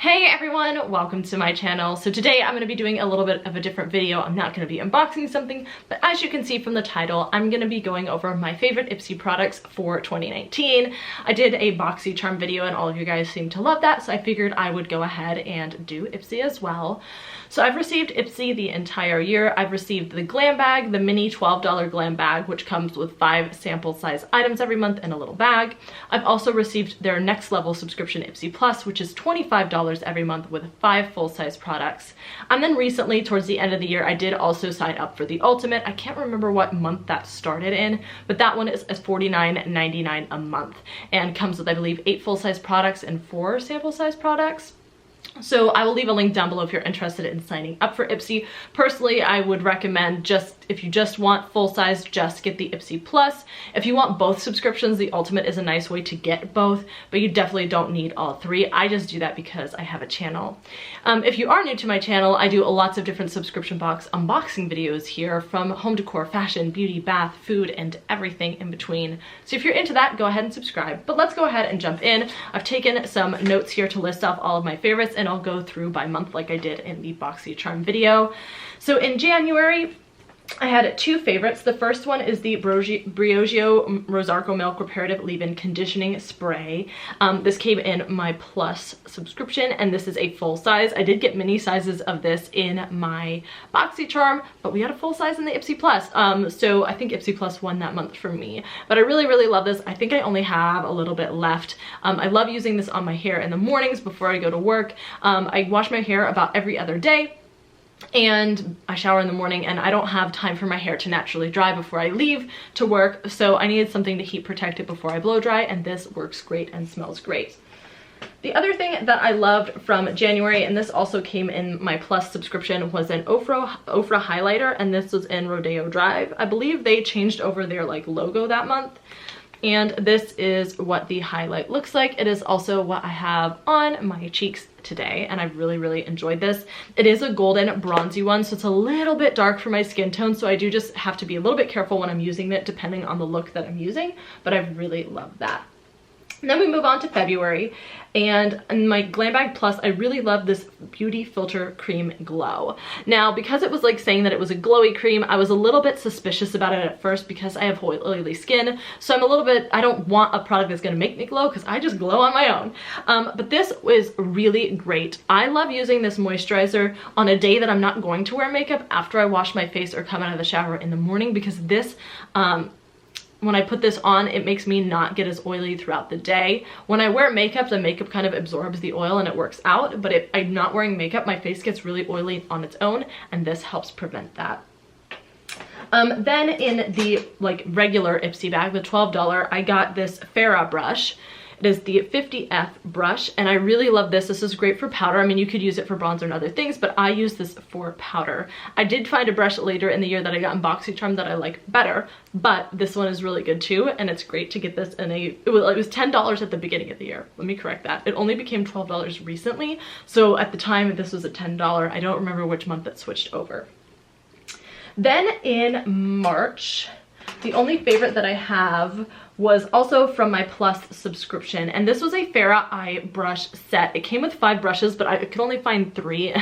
Hey everyone, welcome to my channel. So today I'm going to be doing a little bit of a different video. I'm not going to be unboxing something, but as you can see from the title, I'm going to be going over my favorite Ipsy products for 2019. I did a BoxyCharm video and all of you guys seem to love that, so I figured I would go ahead and do Ipsy as well. So I've received Ipsy the entire year. I've received the glam bag, the mini $12 glam bag, which comes with 5 sample size items every month in a little bag. I've also received their next level subscription Ipsy Plus, which is $25 every month with 5 full-size products. And then recently, towards the end of the year, I did also sign up for the Ultimate. I can't remember what month that started in, but that one is $49.99 a month and comes with, I believe, 8 full-size products and 4 sample-size products. So I will leave a link down below if you're interested in signing up for Ipsy. Personally, I would recommend if you just want full size, just get the Ipsy Plus. If you want both subscriptions, the Ultimate is a nice way to get both, but you definitely don't need all 3. I just do that because I have a channel. If you are new to my channel, I do lots of different subscription box unboxing videos here, from home decor, fashion, beauty, bath, food, and everything in between. So if you're into that, go ahead and subscribe. But let's go ahead and jump in. I've taken some notes here to list off all of my favorites, and I'll go through by month like I did in the BoxyCharm video. So in January, I had 2 favorites. The first one is the Briogeo Rosarco Milk Reparative Leave-In Conditioning Spray. This came in my Plus subscription, and this is a full size. I did get mini sizes of this in my BoxyCharm, but we had a full size in the Ipsy Plus. So I think Ipsy Plus won that month for me. But I really love this. I think I only have a little bit left. I love using this on my hair in the mornings before I go to work. I wash my hair about every other day, and I shower in the morning, and I don't have time for my hair to naturally dry before I leave to work, so I needed something to heat protect it before I blow dry, and this works great and smells great. The other thing that I loved from January, and this also came in my Plus subscription, was an Oprah Highlighter, and this was in Rodeo Drive. I believe they changed over their logo that month. And this is what the highlight looks like. It is also what I have on my cheeks today, and I've really enjoyed this. It is a golden bronzy one, so it's a little bit dark for my skin tone, so I do just have to be a little bit careful when I'm using it depending on the look that I'm using, but I really love that. And then we move on to February, and in my Glam Bag Plus, I really love this Beauty Filter Cream Glow. Now, because it was saying that it was a glowy cream, I was a little bit suspicious about it at first because I have oily skin, so I'm a little bit, I don't want a product that's gonna make me glow because I just glow on my own. But this is really great. I love using this moisturizer on a day that I'm not going to wear makeup after I wash my face or come out of the shower in the morning, because this, when I put this on, it makes me not get as oily throughout the day. When I wear makeup, the makeup kind of absorbs the oil and it works out, but if I'm not wearing makeup, my face gets really oily on its own, and this helps prevent that. Then in the regular Ipsy bag, the $12, I got this Farra Brush. It is the 50F brush, and I really love this. This is great for powder. I mean, you could use it for bronzer and other things, but I use this for powder. I did find a brush later in the year that I got in BoxyCharm that I like better, but this one is really good too, and it's great to get this in it was $10 at the beginning of the year. Let me correct that. It only became $12 recently, so at the time this was a $10. I don't remember which month it switched over. Then in March, the only favorite that I have was also from my Plus subscription, and this was a Farah Brush Set. It came with 5 brushes, but I could only find 3.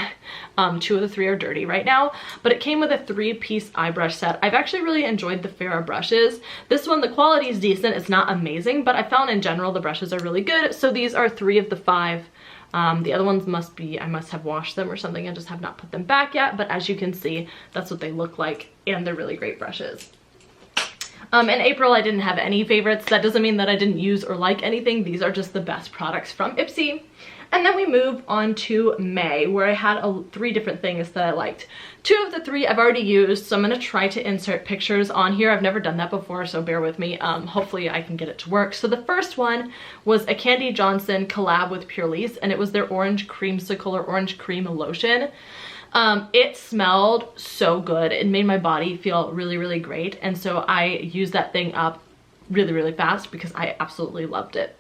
2 of the 3 are dirty right now, but it came with a 3-piece eye brush set. I've actually really enjoyed the Farah brushes. This one, the quality is decent. It's not amazing, but I found in general the brushes are really good. So these are 3 of the 5. The other ones I must have washed them or something and just have not put them back yet, but as you can see, that's what they look like, and they're really great brushes. In April, I didn't have any favorites. That doesn't mean that I didn't use or like anything. These are just the best products from Ipsy. And then we move on to May, where I had 3 different things that I liked. 2 of the 3 I've already used, so I'm going to try to insert pictures on here. I've never done that before, so bear with me. Hopefully I can get it to work. So the first one was a Candy Johnson collab with Purlisse, and it was their Orange Creamsicle or Orange Cream Lotion. It smelled so good. It made my body feel really great, and so I used that thing up really fast because I absolutely loved it.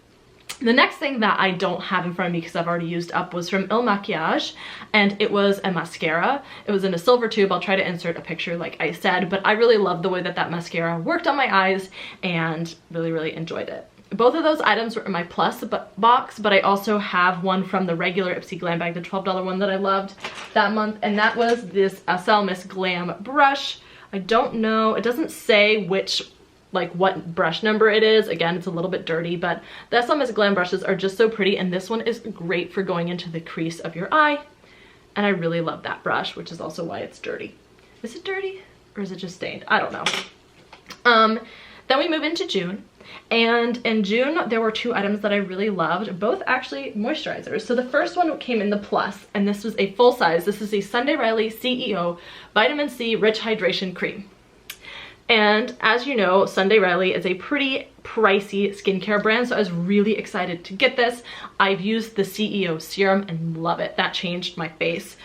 The next thing that I don't have in front of me because I've already used up was from Il Makiage, and it was a mascara. It was in a silver tube. I'll try to insert a picture like I said, but I really loved the way that mascara worked on my eyes and really enjoyed it. Both of those items were in my plus box, but I also have one from the regular Ipsy Glam bag, the $12 one that I loved that month, and that was this SL Miss Glam brush. I don't know, it doesn't say which, like what brush number it is. Again, it's a little bit dirty, but the SL Miss Glam brushes are just so pretty, and this one is great for going into the crease of your eye, and I really love that brush, which is also why it's dirty. Is it dirty or is it just stained? I don't know. Then we move into June. And in June, there were two items that I really loved, both actually moisturizers. So the first one came in the plus, and this was a full size. This is a Sunday Riley CEO Vitamin C Rich Hydration Cream. And as you know, Sunday Riley is a pretty pricey skincare brand, so I was really excited to get this. I've used the CEO serum and love it. That changed my face.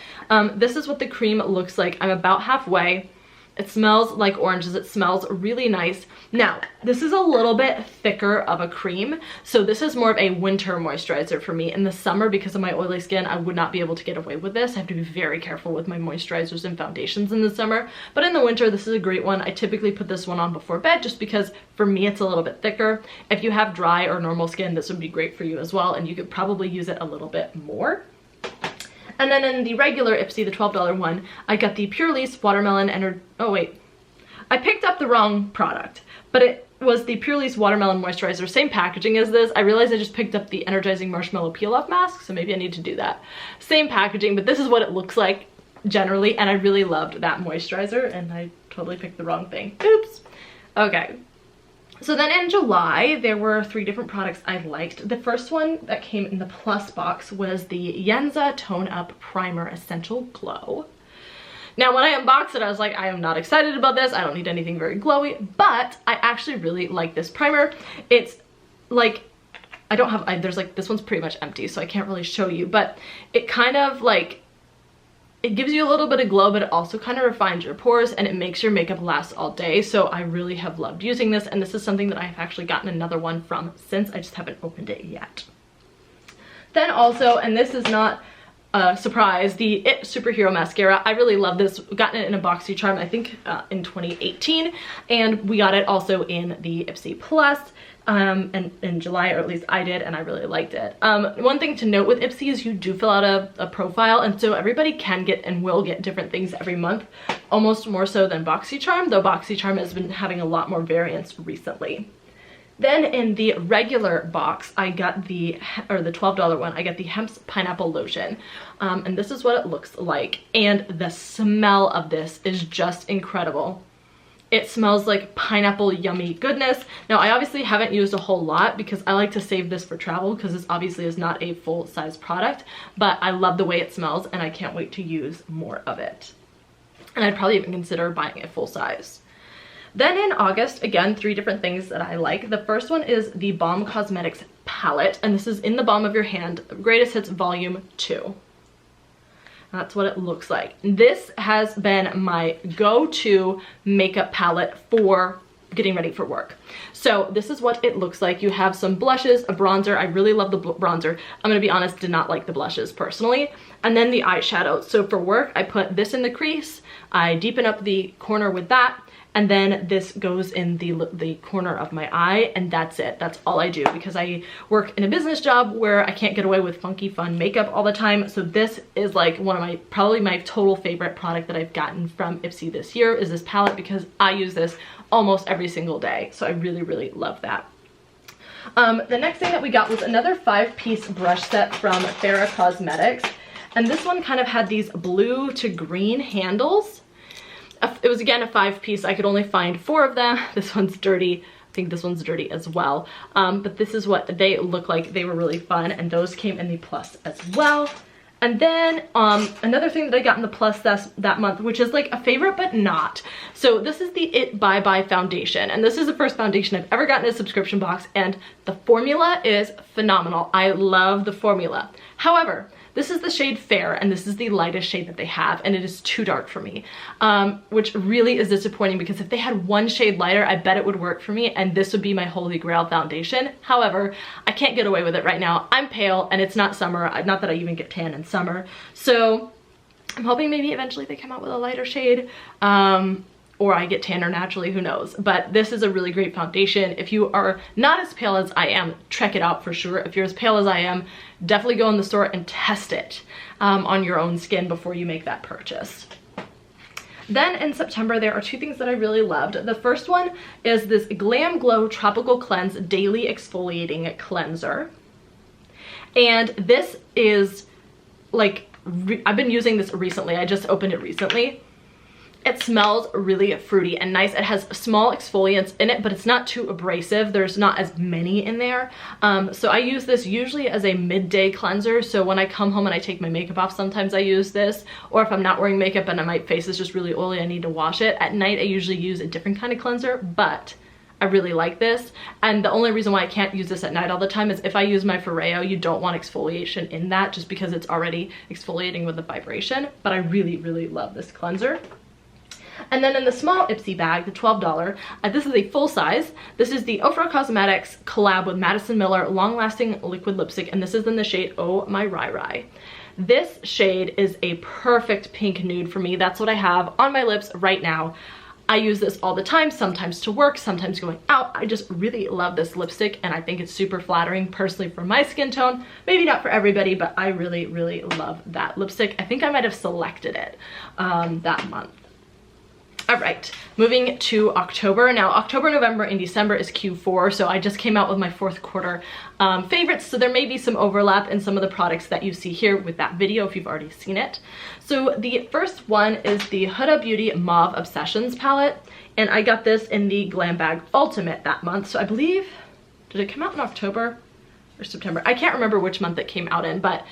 This is what the cream looks like. I'm about halfway. It smells like oranges. It smells really nice. Now, this is a little bit thicker of a cream, so this is more of a winter moisturizer for me. In the summer, because of my oily skin, I would not be able to get away with this. I have to be very careful with my moisturizers and foundations in the summer, but in the winter, this is a great one. I typically put this one on before bed just because for me, it's a little bit thicker. If you have dry or normal skin, this would be great for you as well, and you could probably use it a little bit more. And then in the regular Ipsy, the $12 one, I got the Pure Lease Watermelon oh wait, I picked up the wrong product, but it was the Pure Lease Watermelon Moisturizer, same packaging as this. I realized I just picked up the Energizing Marshmallow Peel Off Mask, so maybe I need to do that. Same packaging, but this is what it looks like generally, and I really loved that moisturizer, and I totally picked the wrong thing. Oops. Okay. So then in July, there were three different products I liked. The first one that came in the plus box was the Yenza Tone Up Primer Essential Glow. Now, when I unboxed it, I was like, I am not excited about this. I don't need anything very glowy, but I actually really like this primer. It's like, there's like, this one's pretty much empty, so I can't really show you, but it kind of like, it gives you a little bit of glow, but it also kind of refines your pores and it makes your makeup last all day. So I really have loved using this, and this is something that I've actually gotten another one from since. I just haven't opened it yet. Then also, and this is not a surprise, the It Superhero Mascara. I really love this. We've gotten it in a BoxyCharm, I think in 2018, and we got it also in the Ipsy Plus. And in July, or at least I did, and I really liked it. One thing to note with Ipsy is you do fill out a profile, and so everybody can get and will get different things every month, almost more so than BoxyCharm, though BoxyCharm has been having a lot more variants recently. Then in the regular box, I got the $12 one, I got the Hemp's Pineapple Lotion, and this is what it looks like, and the smell of this is just incredible. It smells like pineapple yummy goodness. Now, I obviously haven't used a whole lot because I like to save this for travel because this obviously is not a full-size product, but I love the way it smells and I can't wait to use more of it. And I'd probably even consider buying it full size. Then in August, again, three different things that I like. The first one is the Balm Cosmetics palette, and this is in the palm of your hand, Greatest Hits Volume 2. That's what it looks like. This has been my go-to makeup palette for getting ready for work. So this is what it looks like. You have some blushes, a bronzer. I really love the bronzer. I'm gonna be honest, did not like the blushes personally. And then the eyeshadow. So for work, I put this in the crease. I deepen up the corner with that. And then this goes in the corner of my eye, and that's it. That's all I do because I work in a business job where I can't get away with funky fun makeup all the time. So this is like one of probably my total favorite product that I've gotten from Ipsy this year is this palette because I use this almost every single day. So I really, really love that. The next thing that we got was another 5-piece brush set from Farah Cosmetics. And this one kind of had these blue to green handles. It was again a 5-piece. I could only find 4 of them. This one's dirty. I think this one's dirty as well. But this is what they look like. They were really fun, and those came in the plus as well. And then another thing that I got in the plus that month, which is like a favorite but not. So this is the It Bye Bye foundation, and this is the first foundation I've ever gotten in a subscription box, and the formula is phenomenal. I love the formula. However, this is the shade Fair, and this is the lightest shade that they have, and it is too dark for me, which really is disappointing because if they had one shade lighter, I bet it would work for me, and this would be my holy grail foundation. However, I can't get away with it right now. I'm pale, and it's not summer. Not that I even get tan in summer. So I'm hoping maybe eventually they come out with a lighter shade, or I get tanner naturally, who knows. But this is a really great foundation. If you are not as pale as I am, check it out for sure. If you're as pale as I am, definitely go in the store and test it on your own skin before you make that purchase. Then in September, there are two things that I really loved. The first one is this Glam Glow Tropical Cleanse Daily Exfoliating Cleanser. And this is like, I've been using this recently. I just opened it recently. It smells really fruity and nice. It has small exfoliants in it, but it's not too abrasive. There's not as many in there. So I use this usually as a midday cleanser. So when I come home and I take my makeup off, sometimes I use this. Or if I'm not wearing makeup and my face is just really oily, I need to wash it. At night, I usually use a different kind of cleanser, but I really like this. And the only reason why I can't use this at night all the time is if I use my Foreo, you don't want exfoliation in that just because it's already exfoliating with the vibration. But I really, really love this cleanser. And then in the small Ipsy bag, the $12, this is a full size. This is the Farah Cosmetics collab with Madison Miller Long Lasting Liquid Lipstick, and this is in the shade Oh My Rai Rai. This shade is a perfect pink nude for me. That's what I have on my lips right now. I use this all the time, sometimes to work, sometimes going out. I just really love this lipstick, and I think it's super flattering personally for my skin tone. Maybe not for everybody, but I really, really love that lipstick. I think I might have selected it that month. All right, moving to October. Now, October, November, and December is Q4, so I just came out with my fourth quarter favorites, so there may be some overlap in some of the products that you see here with that video if you've already seen it. So the first one is the Hutta Beauty Mauve Obsessions palette, and I got this in the Glam Bag Ultimate that month. So I believe, did it come out in October or September? I can't remember which month it came out in, but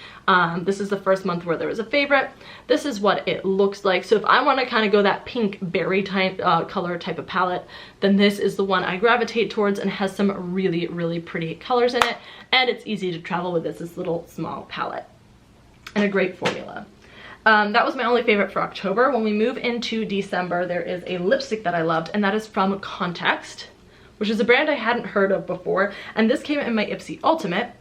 this is the first month where there was a favorite. This is what it looks like. So if I want to kind of go that pink berry type color type of palette, then this is the one I gravitate towards, and has some really, really pretty colors in it, and it's easy to travel with this little small palette, and a great formula. That was my only favorite for October. When we move into December, there is a lipstick that I loved, and that is from Context, which is a brand I hadn't heard of before, and this came in my Ipsy Ultimate,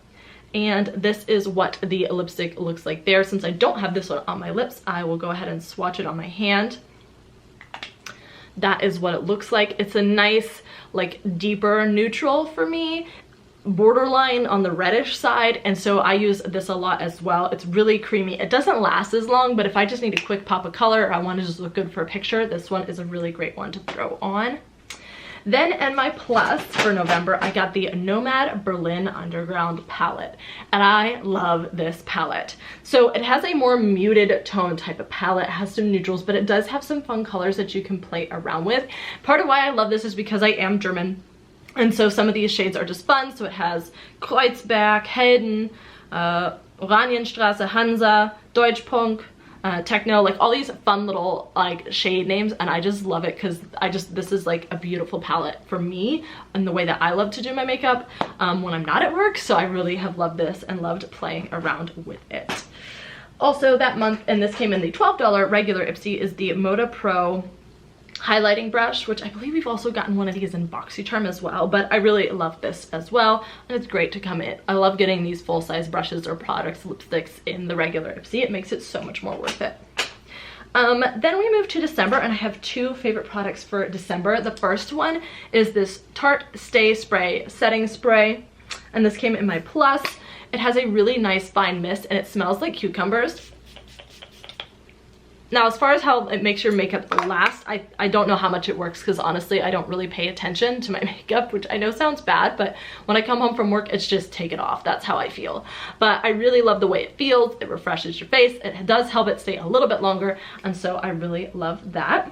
and this is what the lipstick looks like there. Since I don't have this one on my lips, I will go ahead and swatch it on my hand. That is what it looks like. It's a nice, like, deeper neutral for me, borderline on the reddish side, and so I use this a lot as well. It's really creamy. It doesn't last as long, but if I just need a quick pop of color or I want to just look good for a picture, this one is a really great one to throw on. Then in my plus for November, I got the Nomad Berlin Underground palette, and I love this palette. So it has a more muted tone type of palette. It has some neutrals, but it does have some fun colors that you can play around with. Part of why I love this is because I am German, and so some of these shades are just fun. So it has Kreuzberg, Helden, Oranienstraße, Hansa, Deutschpunk, Techno, like all these fun little like shade names, and I just love it because this is like a beautiful palette for me and the way that I love to do my makeup when I'm not at work. So I really have loved this and loved playing around with it. Also that month, and this came in the $12 regular Ipsy, is the Moda Pro highlighting brush, which I believe we've also gotten one of these in BoxyCharm as well, but I really love this as well, and it's great to come in. I love getting these full-size brushes or products, lipsticks in the regular Ipsy. It makes it so much more worth it. Then we move to December, and I have two favorite products for December. The first one is this Tarte Stay Spray Setting Spray, and this came in my plus. It has a really nice fine mist, and it smells like cucumbers. Now, as far as how it makes your makeup last, I don't know how much it works, because honestly, I don't really pay attention to my makeup, which I know sounds bad, but when I come home from work, it's just take it off. That's how I feel. But I really love the way it feels. It refreshes your face. It does help it stay a little bit longer, and so I really love that.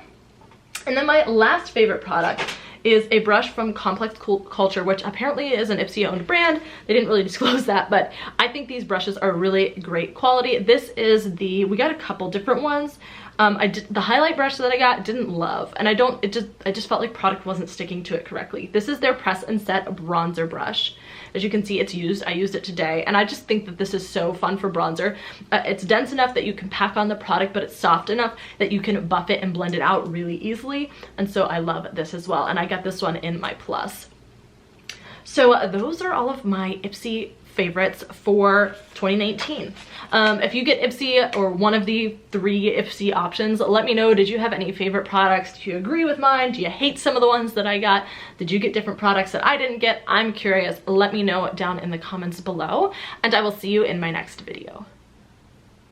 And then my last favorite product is a brush from Complex Culture, which apparently is an Ipsy owned brand. They didn't really disclose that, but I think these brushes are really great quality. This is we got a couple different ones. The highlight brush that I got didn't love, and I just felt like product wasn't sticking to it correctly. This is their Press and Set bronzer brush. As you can see, it's used. I used it today, and I just think that this is so fun for bronzer. It's dense enough that you can pack on the product, but it's soft enough that you can buff it and blend it out really easily, and so I love this as well, and I got this one in my plus. So those are all of my Ipsy favorites for 2019. If you get Ipsy or one of the 3 Ipsy options, let me know. Did you have any favorite products? Do you agree with mine? Do you hate some of the ones that I got? Did you get different products that I didn't get? I'm curious. Let me know down in the comments below, and I will see you in my next video.